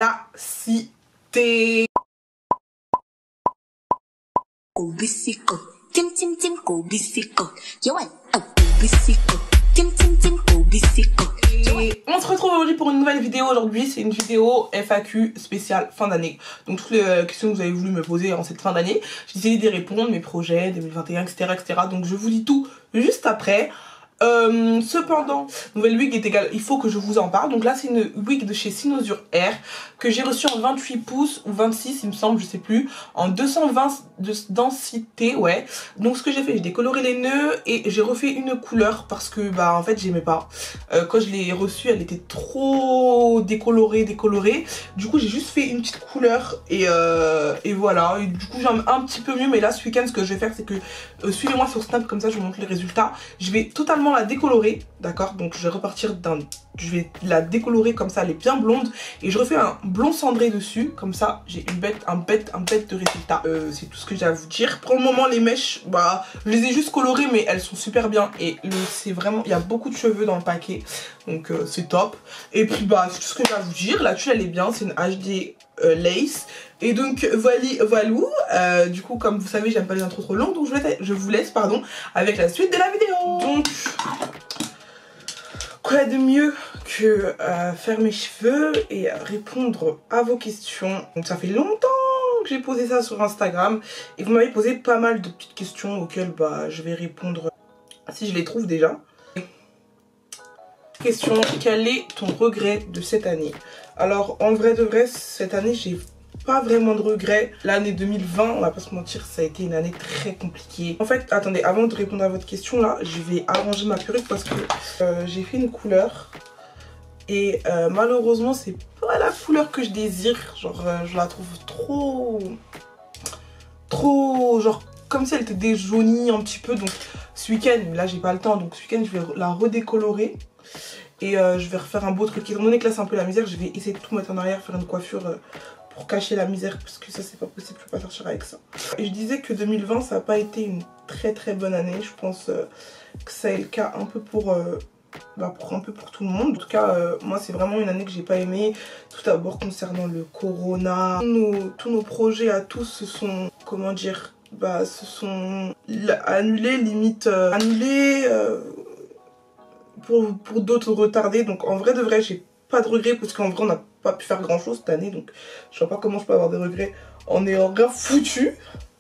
la cité. Et on se retrouve aujourd'hui pour une nouvelle vidéo. Aujourd'hui c'est une vidéo FAQ spéciale fin d'année. Donc toutes les questions que vous avez voulu me poser en cette fin d'année, j'ai essayé d'y répondre, mes projets 2021 etc. Donc je vous dis tout juste après. Cependant, nouvelle wig est égale, il faut que je vous en parle. Donc là c'est une wig de chez Cynosure Air que j'ai reçue en 28 pouces ou 26 il me semble, je sais plus, en 220 de densité, ouais. Donc ce que j'ai fait, j'ai décoloré les nœuds et j'ai refait une couleur parce que bah en fait j'aimais pas. Quand je l'ai reçue elle était trop décolorée. Du coup j'ai juste fait une petite couleur et voilà. Et du coup j'aime un petit peu mieux, mais là ce week-end ce que je vais faire c'est que suivez-moi sur Snap, comme ça je vous montre les résultats. Je vais totalement la décolorer, d'accord, donc je vais repartir je vais la décolorer comme ça, elle est bien blonde et je refais un blond cendré dessus, comme ça j'ai un bête de résultat. C'est tout ce que j'ai à vous dire. Pour le moment les mèches, bah je les ai juste colorées mais elles sont super bien et c'est vraiment, il y a beaucoup de cheveux dans le paquet, donc c'est top. Et puis bah c'est tout ce que j'ai à vous dire. La tuile elle est bien, c'est une HD lace. Et donc voilà, du coup comme vous savez j'aime pas les intros trop longues, donc je vous laisse pardon avec la suite de la vidéo. Donc quoi de mieux que faire mes cheveux et répondre à vos questions. Donc ça fait longtemps que j'ai posé ça sur Instagram et vous m'avez posé pas mal de petites questions auxquelles bah je vais répondre si je les trouve déjà. Question, quel est ton regret de cette année? Alors en vrai de vrai, cette année j'ai pas vraiment de regrets. L'année 2020, on va pas se mentir, ça a été une année très compliquée. En fait, attendez, avant de répondre à votre question là, je vais arranger ma perruque parce que j'ai fait une couleur et malheureusement c'est pas la couleur que je désire. Genre je la trouve trop genre comme si elle était déjaunie un petit peu. Donc ce week-end, là j'ai pas le temps, donc ce week-end je vais la redécolorer. Et je vais refaire un beau truc. Étant donné que là c'est un peu la misère, je vais essayer de tout mettre en arrière, faire une coiffure pour cacher la misère, parce que ça c'est pas possible, je peux pas sortir avec ça. Et je disais que 2020 ça n'a pas été une très bonne année. Je pense que ça est le cas un peu pour tout le monde. En tout cas moi c'est vraiment une année que j'ai pas aimée. Tout d'abord concernant le corona, tous nos projets à tous se sont, comment dire, bah se sont annulés, limite annulés, pour d'autres retardés. Donc en vrai de vrai j'ai pas de regrets parce qu'en vrai on n'a pas pu faire grand chose cette année, donc je vois pas comment je peux avoir des regrets en ayant rien foutu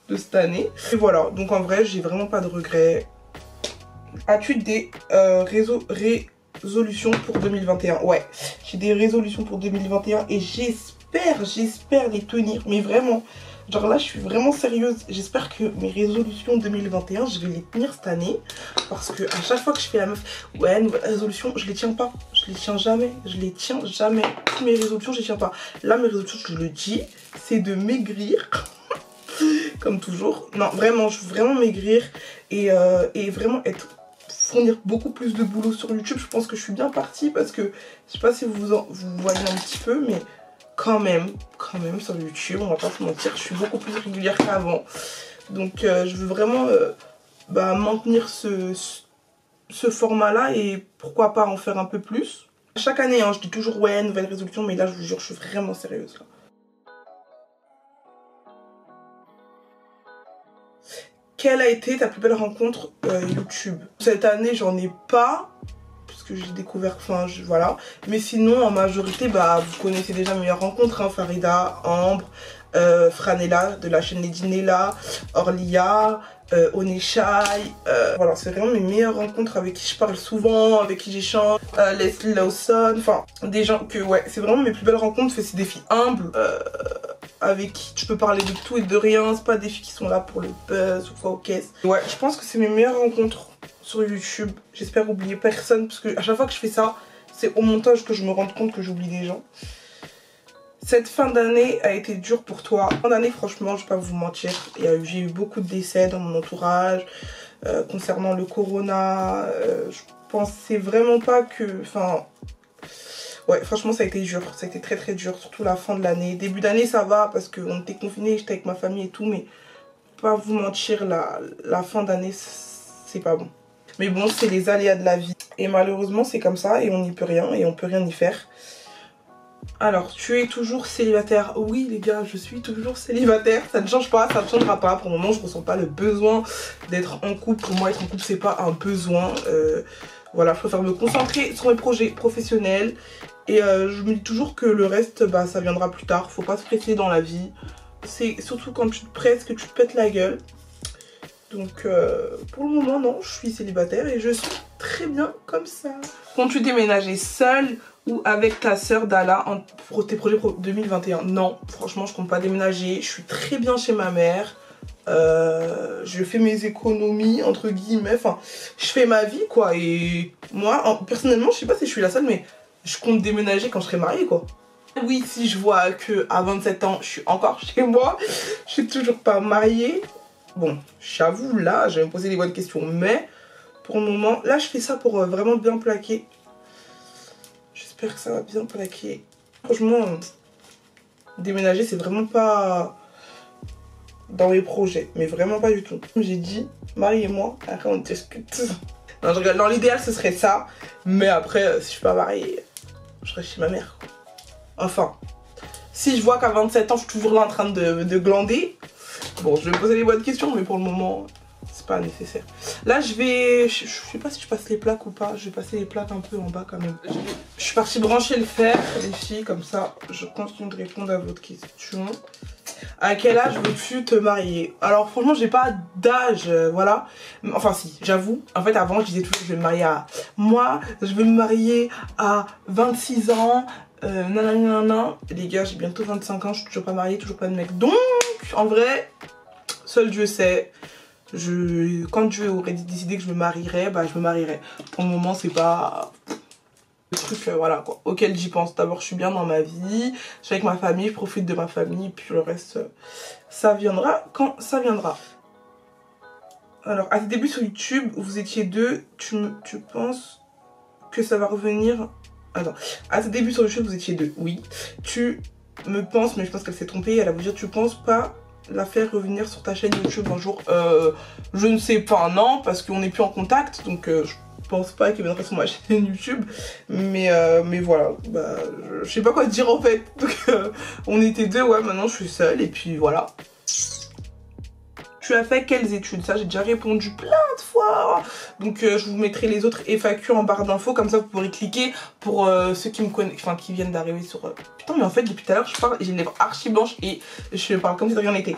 de cette année. Et voilà, donc en vrai j'ai vraiment pas de regrets. As-tu des résolutions pour 2021? Ouais, j'ai des résolutions pour 2021 et j'espère les tenir, mais vraiment. Genre là je suis vraiment sérieuse, j'espère que mes résolutions 2021 je vais les tenir cette année. Parce que à chaque fois que je fais la meuf, ouais nouvelle résolution, je les tiens pas. Je les tiens jamais, Toutes mes résolutions je les tiens pas. Là mes résolutions je le dis, c'est de maigrir. Comme toujours. Non vraiment, je veux vraiment maigrir et vraiment fournir beaucoup plus de boulot sur YouTube. Je pense que je suis bien partie parce que je sais pas si vous voyez un petit peu, mais quand même sur YouTube, on va pas se mentir, je suis beaucoup plus régulière qu'avant. Donc je veux vraiment maintenir ce format là et pourquoi pas en faire un peu plus. Chaque année hein, je dis toujours ouais nouvelle résolution, mais là je vous jure je suis vraiment sérieuse là. Quelle a été ta plus belle rencontre YouTube? Cette année j'en ai pas, que j'ai découvert, voilà. Mais sinon en majorité bah vous connaissez déjà mes meilleures rencontres hein, Farida, Ambre, Franella de la chaîne Lady Nella, Orlia, Oneshai, voilà c'est vraiment mes meilleures rencontres avec qui je parle souvent, avec qui j'échange, Leslie Lawson, enfin des gens que ouais c'est vraiment mes plus belles rencontres. C'est des filles humbles, avec qui tu peux parler de tout et de rien, c'est pas des filles qui sont là pour le buzz ou quoi aux caisses. Ouais je pense que c'est mes meilleures rencontres sur YouTube. J'espère oublier personne parce que à chaque fois que je fais ça, c'est au montage que je me rends compte que j'oublie des gens. Cette fin d'année a été dure pour toi? Fin d'année franchement je vais pas vous mentir, j'ai eu beaucoup de décès dans mon entourage concernant le corona. Je pensais vraiment pas que... ouais franchement ça a été dur, ça a été très dur, surtout la fin de l'année. Début d'année ça va parce qu'on était confinés, j'étais avec ma famille et tout, mais pas vous mentir, la fin d'année c'est pas bon. Mais bon, c'est les aléas de la vie. Et malheureusement, c'est comme ça et on n'y peut rien et on peut rien y faire. Alors, tu es toujours célibataire? Oui les gars, je suis toujours célibataire, ça ne change pas, ça ne changera pas. Pour le moment, je ressens pas le besoin d'être en couple. Pour moi, être en couple, c'est pas un besoin. Voilà, je préfère me concentrer sur mes projets professionnels. Et je me dis toujours que le reste, bah, ça viendra plus tard. Faut pas se presser dans la vie. C'est surtout quand tu te presses que tu te pètes la gueule. Donc pour le moment, non, je suis célibataire et je suis très bien comme ça. Comptes-tu déménager seule ou avec ta soeur Dala pour tes projets 2021? Non, franchement, je compte pas déménager. Je suis très bien chez ma mère. Je fais mes économies, entre guillemets. Enfin, je fais ma vie, quoi. Et moi, personnellement, je sais pas si je suis la seule, mais je compte déménager quand je serai mariée, quoi. Oui, si je vois que à 27 ans, je suis encore chez moi, je suis toujours pas mariée. Bon, j'avoue, là, je vais me poser les bonnes questions. Mais, pour le moment, là, je fais ça pour vraiment bien plaquer. J'espère que ça va bien plaquer. Franchement, déménager, c'est vraiment pas dans mes projets. Mais vraiment pas du tout. J'ai dit, mariez-moi, après on discute. Non, je rigole. Dans l'idéal, ce serait ça. Mais après, si je suis pas mariée, je serai chez ma mère, quoi. Enfin, si je vois qu'à 27 ans, je suis toujours là en train de glander. Bon, je vais me poser les bonnes questions, mais pour le moment, c'est pas nécessaire. Là, je vais... Je sais pas si je passe les plaques ou pas. Je vais passer les plaques un peu en bas quand même. Je suis partie brancher le fer, les filles, comme ça, je continue de répondre à votre question. À quel âge veux-tu te marier? Alors, franchement, j'ai pas d'âge, voilà. Enfin, si, j'avoue. En fait, avant, je disais toujours que je vais me marier à... Moi, je vais me marier à 26 ans. Nanana. Les gars, j'ai bientôt 25 ans, je suis toujours pas mariée, toujours pas de mec. Donc, en vrai, seul Dieu sait. Quand Dieu aurait décidé que je me marierais, bah je me marierais. Pour le moment, c'est pas le truc, voilà quoi, auquel j'y pense. D'abord, je suis bien dans ma vie, je suis avec ma famille, je profite de ma famille, puis le reste, ça viendra quand ça viendra. Alors, à tes débuts sur YouTube, vous étiez deux, tu penses que ça va revenir? Attends, à tes débuts sur YouTube, vous étiez deux, oui. Tu me penses, mais je pense qu'elle s'est trompée, elle a voulu dire tu penses pas la faire revenir sur ta chaîne YouTube un jour? Je ne sais pas, non, parce qu'on n'est plus en contact, donc je pense pas qu'elle viendrait sur ma chaîne YouTube. Mais voilà, bah, je sais pas quoi te dire en fait. Donc on était deux, ouais, maintenant je suis seule, et puis voilà. Tu as fait quelles études? Ça, j'ai déjà répondu plein de fois. Donc, je vous mettrai les autres FAQ en barre d'infos. Comme ça, vous pourrez cliquer pour ceux qui me connaissent, enfin, qui viennent d'arriver sur... Putain, mais en fait, depuis tout à l'heure, je parle, j'ai les lèvres archi blanches et je parle comme si de rien n'était.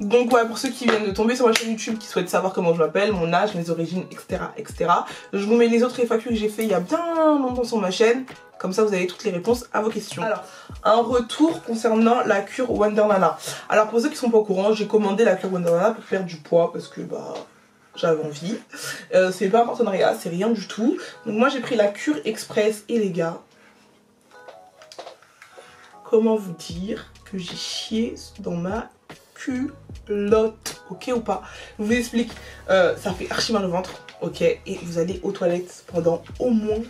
Donc, ouais, pour ceux qui viennent de tomber sur ma chaîne YouTube, qui souhaitent savoir comment je m'appelle, mon âge, mes origines, etc., etc., je vous mets les autres FAQ que j'ai fait il y a bien longtemps sur ma chaîne. Comme ça, vous avez toutes les réponses à vos questions. Alors, un retour concernant la cure Wonder Nana. Alors, pour ceux qui sont pas au courant, j'ai commandé la cure Wonder Nana pour perdre du poids parce que, bah, j'avais envie. C'est pas un partenariat, c'est rien du tout. Donc, moi, j'ai pris la cure express et les gars, comment vous dire que j'ai chié dans ma culotte, ok ou pas? Je vous explique, ça fait archi mal au ventre, ok, et vous allez aux toilettes pendant au moins...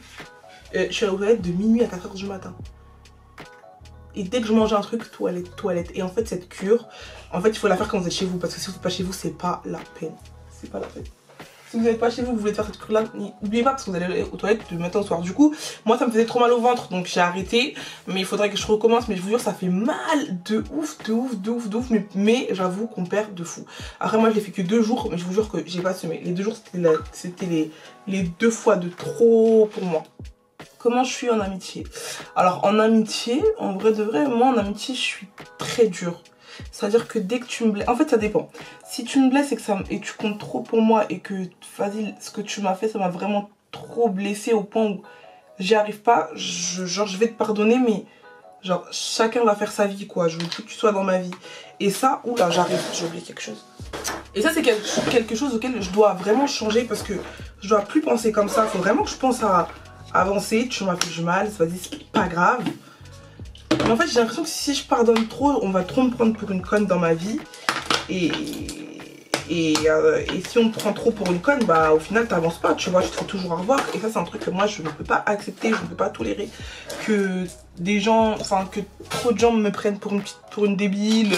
je suis aux toilettes de minuit à 4h du matin. Et dès que je mange un truc, toilette, toilette. Et en fait, cette cure, en fait, il faut la faire quand vous êtes chez vous. Parce que si vous n'êtes pas chez vous, c'est pas la peine. C'est pas la peine. Si vous n'êtes pas chez vous, vous voulez faire cette cure-là, n'oubliez pas parce que vous allez aller aux toilettes du matin au soir. Du coup, moi, ça me faisait trop mal au ventre. Donc, j'ai arrêté. Mais il faudrait que je recommence. Mais je vous jure, ça fait mal de ouf, de ouf, de ouf, de ouf. Mais j'avoue qu'on perd de fou. Après, moi, je l'ai fait que 2 jours. Mais je vous jure que j'ai pas semé. Les 2 jours, c'était les 2 fois de trop pour moi. Comment je suis en amitié? Alors en amitié, en vrai de vrai, moi en amitié je suis très dure. C'est-à-dire que dès que tu me blesses, en fait ça dépend. Si tu me blesses et tu comptes trop pour moi et que vas-y, ce que tu m'as fait, ça m'a vraiment trop blessée au point où j'y arrive pas, genre je vais te pardonner, mais genre chacun va faire sa vie quoi. Je veux plus que tu sois dans ma vie. Et ça, oula, j'arrive, j'ai oublié quelque chose. Et ça c'est quelque chose auquel je dois vraiment changer parce que je dois plus penser comme ça. Faut vraiment que je pense à avancer, tu m'as fait du mal, vas-y, c'est pas grave. Mais en fait, j'ai l'impression que si je pardonne trop, on va trop me prendre pour une conne dans ma vie. Et si on me prend trop pour une conne, bah au final, t'avances pas, tu vois, je te fais toujours au revoir. Et ça, c'est un truc que moi, je ne peux pas accepter, je ne peux pas tolérer que des gens, enfin, que trop de gens me prennent pour une débile.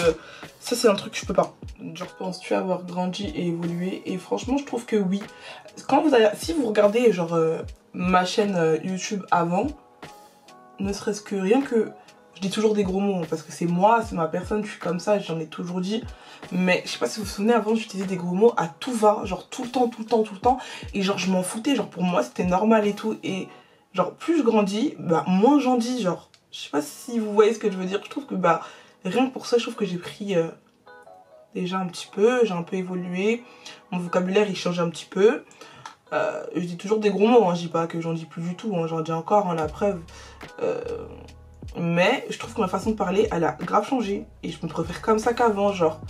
Ça, c'est un truc que je peux pas. Genre, penses-tu avoir grandi et évolué? Et franchement, je trouve que oui. Si vous regardez, genre... ma chaîne YouTube avant, ne serait-ce que rien que dis toujours des gros mots parce que c'est moi, c'est ma personne, je suis comme ça, j'en ai toujours dit. Mais je sais pas si vous vous souvenez, avant j'utilisais des gros mots à tout va, genre tout le temps, tout le temps, tout le temps. Et genre je m'en foutais, genre pour moi c'était normal et tout. Et genre plus je grandis, bah moins j'en dis, genre. Je sais pas si vous voyez ce que je veux dire. Je trouve que bah rien que pour ça, je trouve que j'ai pris déjà un petit peu, j'ai un peu évolué. Mon vocabulaire il change un petit peu. Je dis toujours des gros mots, hein. Je dis pas que j'en dis plus du tout, hein. J'en dis encore, hein, la preuve. Mais je trouve que ma façon de parler, elle a grave changé. Et je me préfère comme ça qu'avant, genre.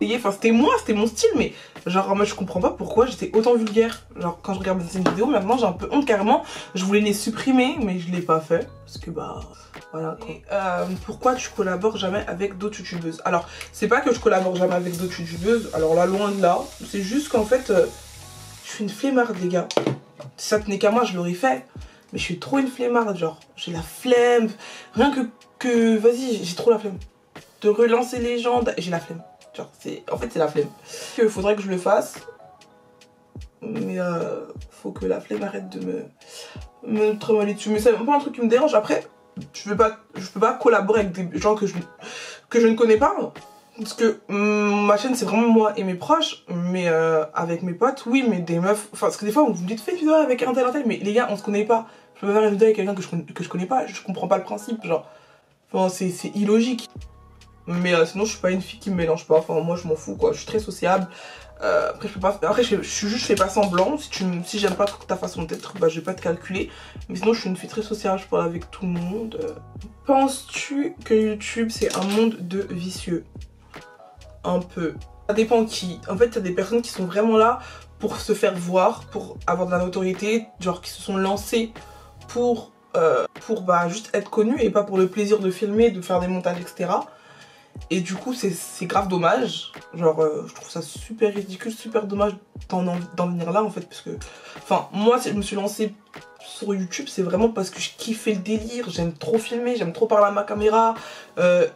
Enfin, c'était moi, c'était mon style, mais genre, moi je comprends pas pourquoi j'étais autant vulgaire. Genre, quand je regarde ces vidéos, maintenant j'ai un peu honte carrément. Je voulais les supprimer, mais je l'ai pas fait. Parce que bah, voilà quoi. Et, pourquoi tu collabores jamais avec d'autres youtubeuses? Alors, c'est pas que je collabore jamais avec d'autres youtubeuses, alors là, loin de là. C'est juste qu'en fait, je suis une flemmarde, les gars. Si ça tenait qu'à moi, je l'aurais fait. Mais je suis trop une flemmarde, genre, j'ai la flemme. Rien que vas-y, j'ai trop la flemme. De relancer les gens, j'ai la flemme. Genre, en fait, c'est la flemme. Il faudrait que je le fasse. Mais faut que la flemme arrête de me travailler dessus. Mais c'est pas un truc qui me dérange. Après, je peux pas collaborer avec des gens que je ne connais pas. Parce que ma chaîne, c'est vraiment moi et mes proches. Mais avec mes potes, oui, mais des meufs. Enfin, parce que des fois, vous me dites, fais une vidéo avec un tel. Mais les gars, on se connaît pas. Je peux pas faire une vidéo avec quelqu'un que je connais pas. Je comprends pas le principe. Genre, enfin, c'est illogique. Mais sinon je suis pas une fille qui me mélange pas, enfin moi je m'en fous quoi, je suis très sociable. Après je fais pas semblant, si j'aime pas ta façon d'être, bah je vais pas te calculer. Mais sinon je suis une fille très sociable, je parle avec tout le monde. Penses-tu que YouTube c'est un monde de vicieux? Un peu. Ça dépend qui. En fait il y a des personnes qui sont vraiment là pour se faire voir, pour avoir de la notoriété, genre qui se sont lancées pour bah, juste être connues et pas pour le plaisir de filmer, de faire des montages, etc. Et du coup c'est grave dommage, genre je trouve ça super ridicule, super dommage d'en venir là en fait, parce que enfin moi si je me suis lancée sur YouTube c'est vraiment parce que je kiffais le délire, j'aime trop filmer, j'aime trop parler à ma caméra.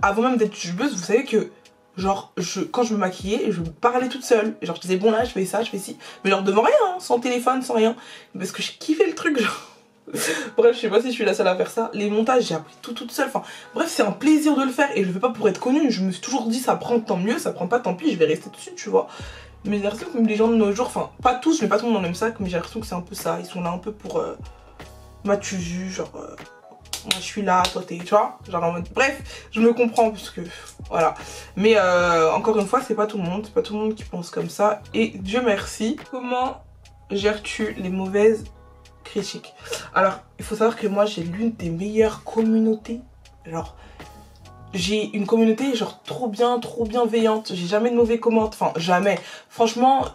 Avant même d'être youtubeuse, vous savez que genre quand je me maquillais, je parlais toute seule, genre je disais bon là je fais ça, je fais ci, mais genre devant rien, hein, sans téléphone, sans rien, parce que je kiffais le truc genre. Bref, je sais pas si je suis la seule à faire ça. Les montages, j'ai appris tout toute seule. Enfin, bref, c'est un plaisir de le faire et je le fais pas pour être connue. Je me suis toujours dit, ça prend tant mieux, ça prend pas tant pis, je vais rester dessus, tu vois. Mais j'ai l'impression que les gens de nos jours, enfin, pas tous, je mets pas tout le monde dans le même sac, mais j'ai l'impression que c'est un peu ça. Ils sont là un peu pour. M'as-tu vu, genre. Moi je suis là, toi t'es. Tu vois, genre en mode. Bref, je me comprends, puisque. Voilà. Mais encore une fois, c'est pas tout le monde. C'est pas tout le monde qui pense comme ça. Et Dieu merci. Comment gères-tu les mauvaises critiques? Alors il faut savoir que moi j'ai l'une des meilleures communautés, genre j'ai une communauté genre trop bienveillante, j'ai jamais de mauvais commentaires, enfin jamais, franchement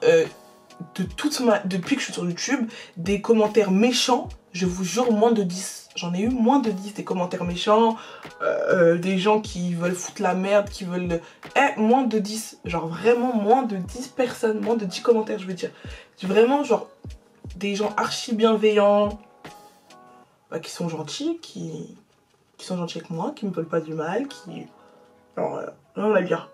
depuis que je suis sur YouTube, des commentaires méchants, je vous jure moins de 10, j'en ai eu moins de 10 des commentaires méchants, des gens qui veulent foutre la merde, qui veulent, moins de 10, genre vraiment moins de 10 personnes, moins de 10 commentaires je veux dire, vraiment genre des gens archi bienveillants, bah, qui sont gentils, qui sont gentils avec moi, qui me veulent pas du mal, qui... Alors, on va dire.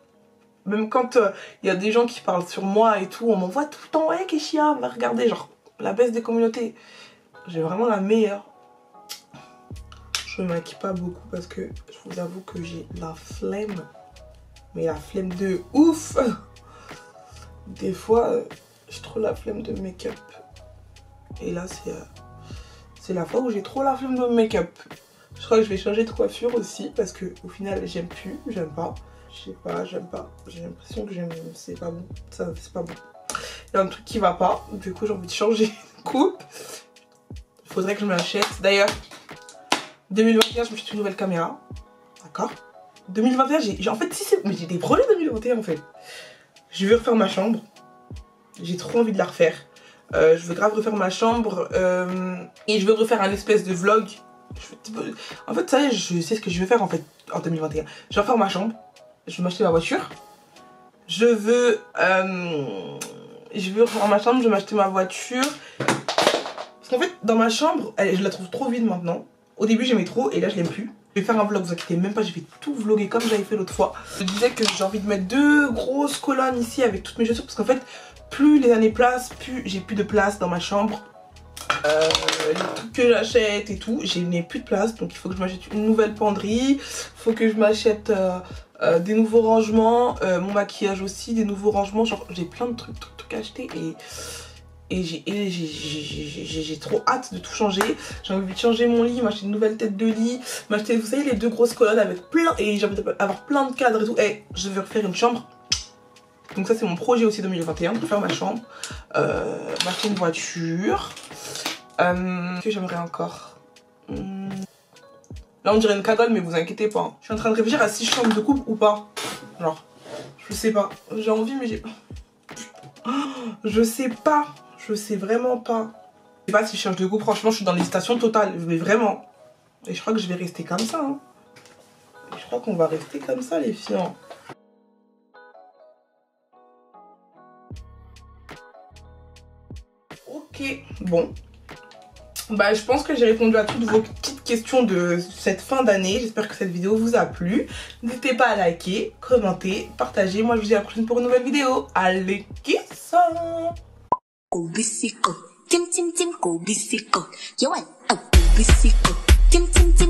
Même quand il y a des gens qui parlent sur moi et tout, on m'envoie tout le temps, ouais Keshia, va regarder, genre, la baisse des communautés. J'ai vraiment la meilleure. Je me maquille pas beaucoup parce que je vous avoue que j'ai la flemme. Mais la flemme de ouf. Des fois, j'ai trop la flemme de make-up. Et là, c'est la fois où j'ai trop la flemme de make-up. Je crois que je vais changer de coiffure aussi parce que au final, j'aime plus, j'aime pas. Je sais pas, j'aime pas. J'ai l'impression que c'est pas bon. Ça, c'est pas bon. Il y a un truc qui va pas. Du coup, j'ai envie de changer de coupe. Il faudrait que je m'achète. D'ailleurs, 2021, je me suis acheté une nouvelle caméra. D'accord. 2021, en fait, mais j'ai des projets 2021 en fait. Je vais refaire ma chambre. J'ai trop envie de la refaire. Je veux grave refaire ma chambre et je veux refaire un espèce de vlog. En fait, ça y est, je sais ce que je vais faire en fait en 2021. Je vais refaire ma chambre, je vais m'acheter ma voiture. Je veux refaire ma chambre, je vais m'acheter ma voiture. Parce qu'en fait, dans ma chambre, je la trouve trop vide maintenant. Au début, j'aimais trop et là, je l'aime plus. Je vais faire un vlog, vous inquiétez même pas, je vais tout vlogger comme j'avais fait l'autre fois. Je disais que j'ai envie de mettre 2 grosses colonnes ici avec toutes mes chaussures parce qu'en fait, plus les années passent, plus j'ai plus de place dans ma chambre. les trucs que j'achète et tout. Je n'ai plus de place, donc il faut que je m'achète une nouvelle penderie. Il faut que je m'achète des nouveaux rangements, mon maquillage aussi, des nouveaux rangements. Genre j'ai plein de trucs à acheter et j'ai trop hâte de tout changer. J'ai envie de changer mon lit, m'acheter une nouvelle tête de lit, m'acheter, vous savez, les 2 grosses colonnes avec plein, et j'ai envie d'avoir plein de cadres et tout. Et je vais refaire une chambre. Donc ça c'est mon projet aussi 2021, de faire ma chambre, m'acheter une voiture. Qu'est-ce que j'aimerais encore? Là on dirait une cagole, mais vous inquiétez pas, hein. Je suis en train de réfléchir à si je change de couple ou pas. Genre, je sais pas, j'ai envie mais j'ai... Je sais pas, je sais vraiment pas. Je sais pas si je change de couple, franchement je suis dans l'hésitation totale, mais vraiment. Et je crois que je vais rester comme ça, hein. Je crois qu'on va rester comme ça les filles, hein. Ok, bon. Bah je pense que j'ai répondu à toutes vos petites questions de cette fin d'année. J'espère que cette vidéo vous a plu. N'hésitez pas à liker, commenter, partager. Moi je vous dis à la prochaine pour une nouvelle vidéo. Allez, kiss! 고비시고 찜찜찜 고비시고 요원 고비시고 찜찜찜